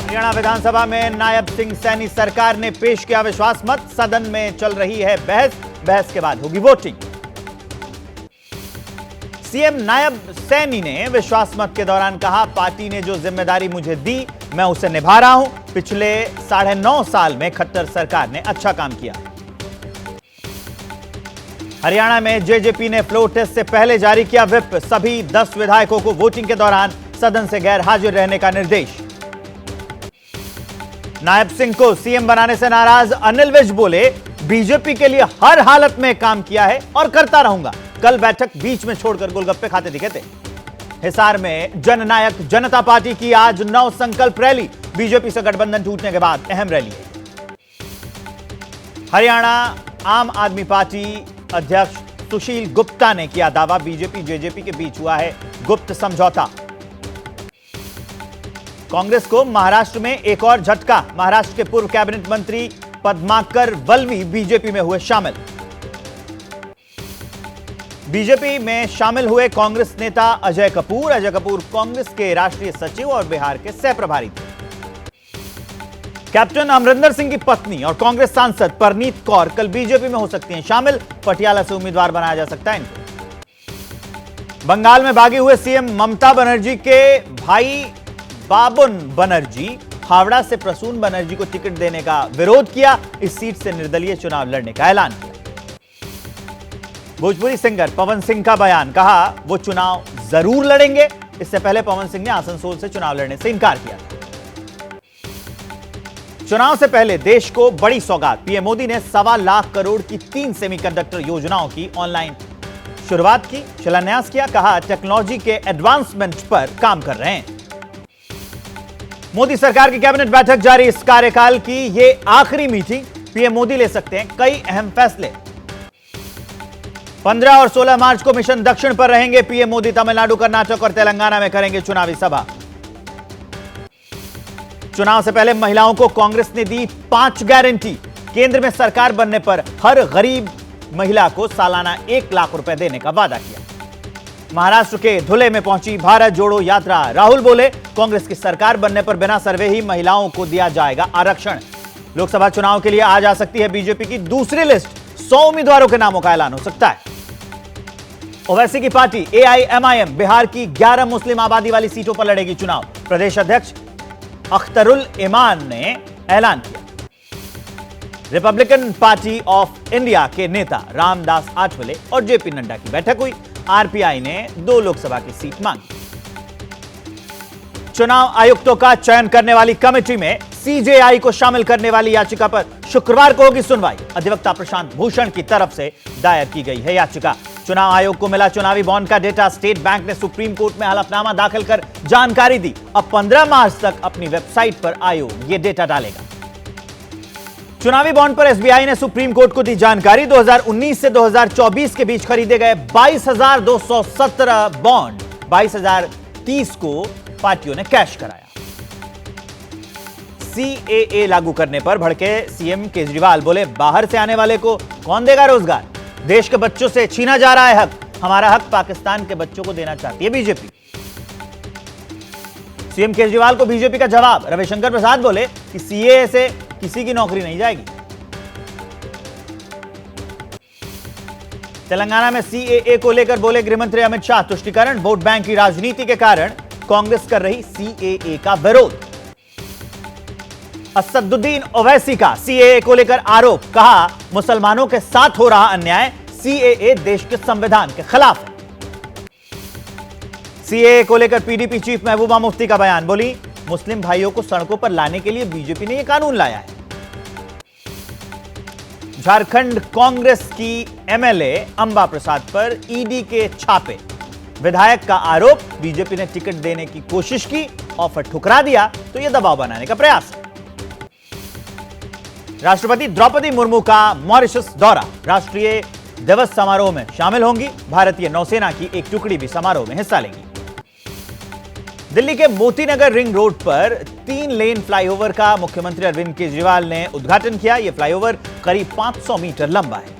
हरियाणा विधानसभा में नायब सिंह सैनी सरकार ने पेश किया विश्वास मत। सदन में चल रही है बहस के बाद होगी वोटिंग। सीएम नायब सैनी ने विश्वास मत के दौरान कहा, पार्टी ने जो जिम्मेदारी मुझे दी मैं उसे निभा रहा हूं। पिछले 9.5 साल में खट्टर सरकार ने अच्छा काम किया। हरियाणा में जेजेपी ने फ्लोर टेस्ट से पहले जारी किया व्हिप। सभी 10 विधायकों को वोटिंग के दौरान सदन से गैर हाजिर रहने का निर्देश। नायब सिंह को सीएम बनाने से नाराज अनिल विज बोले, बीजेपी के लिए हर हालत में काम किया है और करता रहूंगा। कल बैठक बीच में छोड़कर गोलगप्पे खाते दिखे थे। हिसार में जननायक जनता पार्टी की आज 9 संकल्प रैली। बीजेपी से गठबंधन टूटने के बाद अहम रैली है। हरियाणा आम आदमी पार्टी अध्यक्ष सुशील गुप्ता ने किया दावा, बीजेपी जेजेपी के बीच हुआ है गुप्त समझौता। कांग्रेस को महाराष्ट्र में एक और झटका। महाराष्ट्र के पूर्व कैबिनेट मंत्री पद्माकर वल्वी बीजेपी में हुए शामिल। बीजेपी में शामिल हुए कांग्रेस नेता अजय कपूर। अजय कपूर कांग्रेस के राष्ट्रीय सचिव और बिहार के सह प्रभारी थे। कैप्टन अमरिंदर सिंह की पत्नी और कांग्रेस सांसद परनीत कौर कल बीजेपी में हो सकती हैं शामिल। पटियाला से उम्मीदवार बनाया जा सकता है इनको। बंगाल में भागे हुए सीएम ममता बनर्जी के भाई बाबुन बनर्जी हावड़ा से प्रसून बनर्जी को टिकट देने का विरोध किया। इस सीट से निर्दलीय चुनाव लड़ने का ऐलान किया। भोजपुरी सिंगर पवन सिंह का बयान, कहा वो चुनाव जरूर लड़ेंगे। इससे पहले पवन सिंह ने आसनसोल से चुनाव लड़ने से इनकार किया। चुनाव से पहले देश को बड़ी सौगात। पीएम मोदी ने 1.25 लाख करोड़ की 3 सेमीकंडक्टर योजनाओं की ऑनलाइन शुरुआत की, शिलान्यास किया। कहा टेक्नोलॉजी के एडवांसमेंट पर काम कर रहे हैं। मोदी सरकार की कैबिनेट बैठक जारी। इस कार्यकाल की यह आखिरी मीटिंग। पीएम मोदी ले सकते हैं कई अहम फैसले। 15 और 16 मार्च को मिशन दक्षिण पर रहेंगे पीएम मोदी। तमिलनाडु, कर्नाटक और तेलंगाना में करेंगे चुनावी सभा। चुनाव से पहले महिलाओं को कांग्रेस ने दी 5 गारंटी। केंद्र में सरकार बनने पर हर गरीब महिला को सालाना 1 लाख रुपए देने का वादा किया। महाराष्ट्र के धुले में पहुंची भारत जोड़ो यात्रा। राहुल बोले, कांग्रेस की सरकार बनने पर बिना सर्वे ही महिलाओं को दिया जाएगा आरक्षण। लोकसभा चुनाव के लिए आज आ सकती है बीजेपी की दूसरी लिस्ट। 100 उम्मीदवारों के नामों का ऐलान हो सकता है। ओवैसी की पार्टी एआईएमआईएम बिहार की 11 मुस्लिम आबादी वाली सीटों पर लड़ेगी चुनाव। प्रदेश अध्यक्ष अख्तरुल इमान ने ऐलान किया। रिपब्लिकन पार्टी ऑफ इंडिया के नेता रामदास आठवले और जेपी नड्डा की बैठक हुई। आरपीआई ने 2 लोकसभा की सीट मांगी। चुनाव आयुक्तों का चयन करने वाली कमेटी में सीजेआई को शामिल करने वाली याचिका पर शुक्रवार को होगी सुनवाई। अधिवक्ता प्रशांत भूषण की तरफ से दायर की गई है याचिका। चुनाव आयोग को मिला चुनावी बॉन्ड का डेटा। स्टेट बैंक ने सुप्रीम कोर्ट में हलफनामा दाखिल कर जानकारी दी। अब 15 मार्च तक अपनी वेबसाइट पर आयोग यह डेटा डालेगा। चुनावी बॉन्ड पर एसबीआई ने सुप्रीम कोर्ट को दी जानकारी। 2019 से 2024 के बीच खरीदे गए 22,217 बॉन्ड 22,030 को पार्टियों ने कैश कराया। सीएए लागू करने पर भड़के सीएम केजरीवाल बोले, बाहर से आने वाले को कौन देगा रोजगार। देश के बच्चों से छीना जा रहा है हक। हमारा हक पाकिस्तान के बच्चों को देना चाहती है बीजेपी। सीएम केजरीवाल को बीजेपी का जवाब। रविशंकर प्रसाद बोले कि सीएए से किसी की नौकरी नहीं जाएगी। तेलंगाना में सीएए को लेकर बोले गृहमंत्री अमित शाह, तुष्टीकरण वोट बैंक की राजनीति के कारण कांग्रेस कर रही सीएए का विरोध। असदुद्दीन ओवैसी का सीएए को लेकर आरोप। कहा, मुसलमानों के साथ हो रहा अन्याय। सीएए देश के संविधान के खिलाफ है। सीएए को लेकर पीडीपी चीफ महबूबा मुफ्ती का बयान। बोली, मुस्लिम भाइयों को सड़कों पर लाने के लिए बीजेपी ने यह कानून लाया है। झारखंड कांग्रेस की एमएलए अंबा प्रसाद पर ईडी के छापे। विधायक का आरोप, बीजेपी ने टिकट देने की कोशिश की, ऑफर ठुकरा दिया तो यह दबाव बनाने का प्रयास है। राष्ट्रपति द्रौपदी मुर्मू का मॉरिशस दौरा। राष्ट्रीय दिवस समारोह में शामिल होंगी। भारतीय नौसेना की एक टुकड़ी भी समारोह में हिस्सा लेगी। दिल्ली के मोतीनगर रिंग रोड पर 3 लेन फ्लाईओवर का मुख्यमंत्री अरविंद केजरीवाल ने उद्घाटन किया। यह फ्लाईओवर करीब 500 मीटर लंबा है।